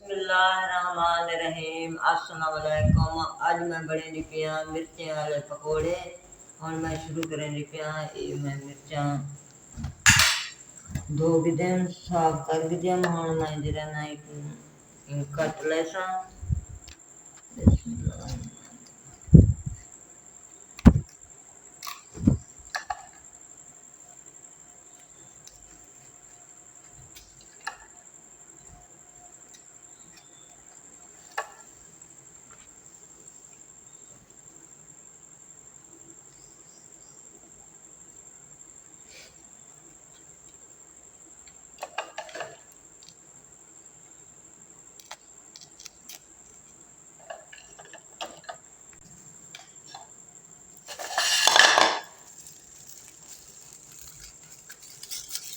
बिस्मिल्लाहिर्रहमानिर्रहीम। अस्सलाम वालेकुम। आज मैं बने लिपियाँ मिर्चें वाले पकौड़े और मैं शुरू करें लिपियाँ। ये मैं मिर्चा धो के दिन साफ कर के दिन और मैं जरा ना कट लेसा। बिस्मिल्लाह।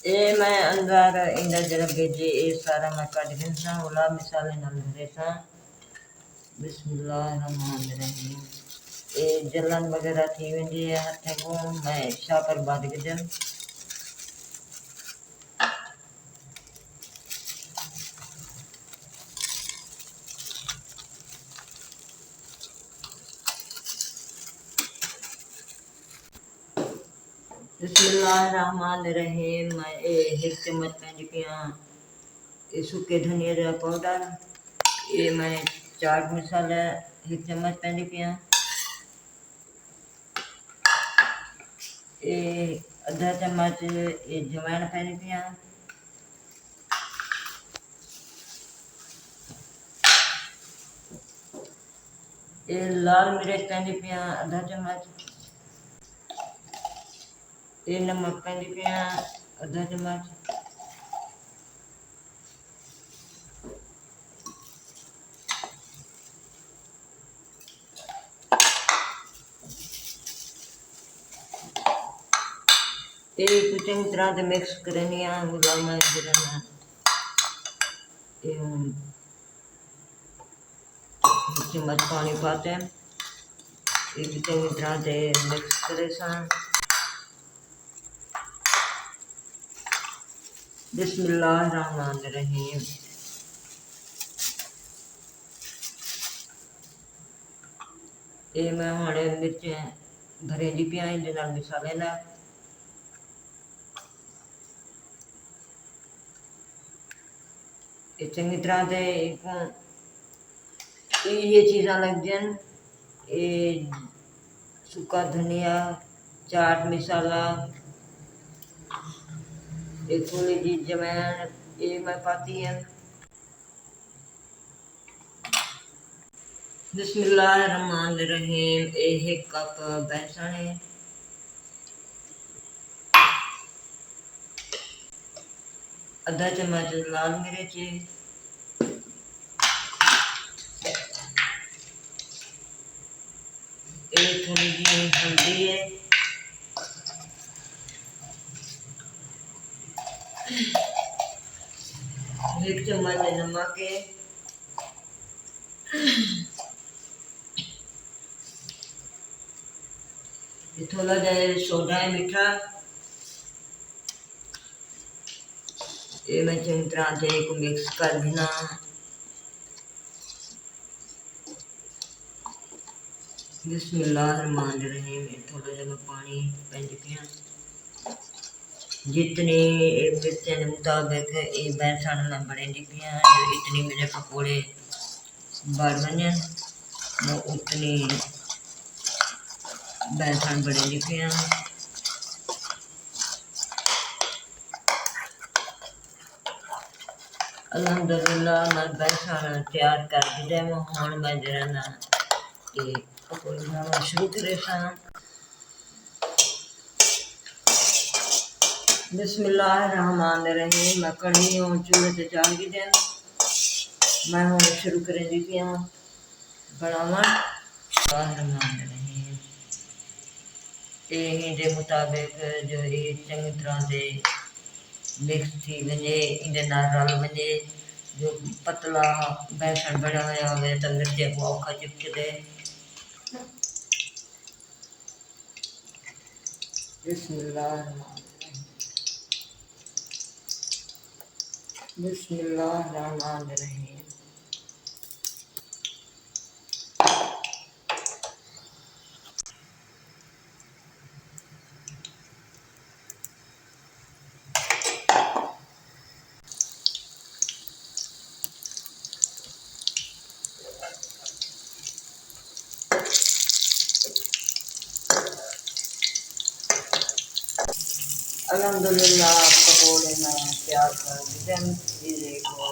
ये मैं अंदर इंदा जरा भेजे ये सारा मैं कट गिनसा उला मिसाले नाल धरेसा। बिस्मिल्लाहिर्रहमानिर्रहीम। ये जलन वगैरह थी वेंदी है हथे को मैं शाकर बाद के दिन बिस्मिल्लाहिर्रहमानिर्रहीम। मैं एक चम्मच पैंदी पिया ये सूखे धनिया का पाउडर। ये मैं चाट मसाला एक चम्मच पैंदी पिया। ये आधा चम्मच ये जवैन पैंदी पिया। ये लाल मिर्च पैंदी पिया आधा चम्मच। ये नमक पैंदी पिया आधा चम्मच। ये चंगी तरह से मिक्स करनी है। मैं जरा चम्मच पानी पाते हैं चंगी तरह से मिक्स करे सा। बिस्मिल्लाहिर्रहमानिर्रहीम। ये मैं हमारे मिर्चें भरे दी पिया इंदे नाल मिसाले ना ये चंगी तरह से ये चीज़ा लग जान। ये सूखा धनिया चाट मसाला ये थोड़ी जी जवैन ये मैं पाती है। बिस्मिल्लाहिर्रहमानिर्रहीम। एक कप बेसन है। आधा चम्मच लाल मिर्च है। ये थोड़ी जी हल्दी है। एक चम्मच नमक है। ये थोड़ा जहा सोडा है मीठा। ये मैं चंगी तरह से एक मिक्स कर देना। बिस्मिल्लाहिर्रहमानिर्रहीम। थोड़ा जहा मैं पानी पैंदी पिया जितनी मिर्चें के मुताबिक ये बेसन मैं बने दी पिया जो इतनी मेरे पकौड़े बढ़ बने मैं उतनी बेसन बने दी पिया। अल्हम्दुलिल्लाह मैं बेसन तैयार कर दिया। हुण मैं जरा ना ये पकौड़े बनाना शुरू करे सा। बिस्मिल्लाहिर्रहमानिर्रहीम। मैं कढ़ी और चूल्हे से चाल दी दिन मैं हूँ शुरू करें दी पिया बनावा। बिस्मिल्लाहिर्रहमानिर्रहीम। ये दे मुताबिक जो ये चंगी तरह से मिक्स थी वने इंदे नाल रल वने जो पतला बेसन बना हुआ हो तो मिर्चे को औखा चिपकदे। बिस्मिल्लाहिर्रहमानिर्रहीम। अल्हम्दुलिल्लाह पकौड़े मैं तैयार कर देते हैं। ये देखो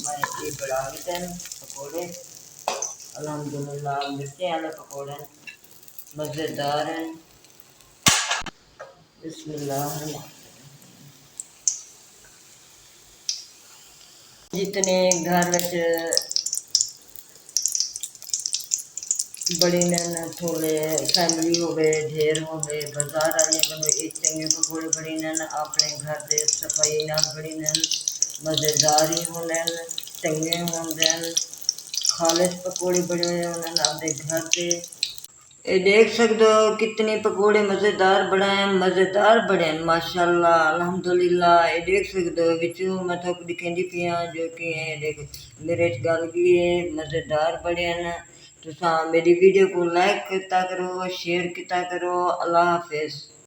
मैं ये बना देते हैं पकौड़े। अल्हम्दुलिल्लाह मिर्ची वाले पकौड़े मज़ेदार हैं। बिस्मिल्लाह। जितने घर में बड़ी न थोड़े फैमिली हो गए ढेर हो गए बाजार वाले बनो ये चंगे पकौड़े बड़ी न अपने घर से सफाई ना बड़ी न मज़ेदार ही होने चंगे होंगे खालिश पकौड़े बने हुए उन्होंने अपने घर से। ये देख सकते हो कितने पकौड़े मज़ेदार बने हैं, मज़ेदार बने हैं माशाल्लाह अल्हम्दुलिल्लाह। ये देख सकते हो बिचू मैं तो दिखेंदी पिया जो कि देख मेरे गल की मज़ेदार बने हैं। तो मेरी वीडियो को लाइक किया करो शेयर किया करो। अल्लाह हाफिज़।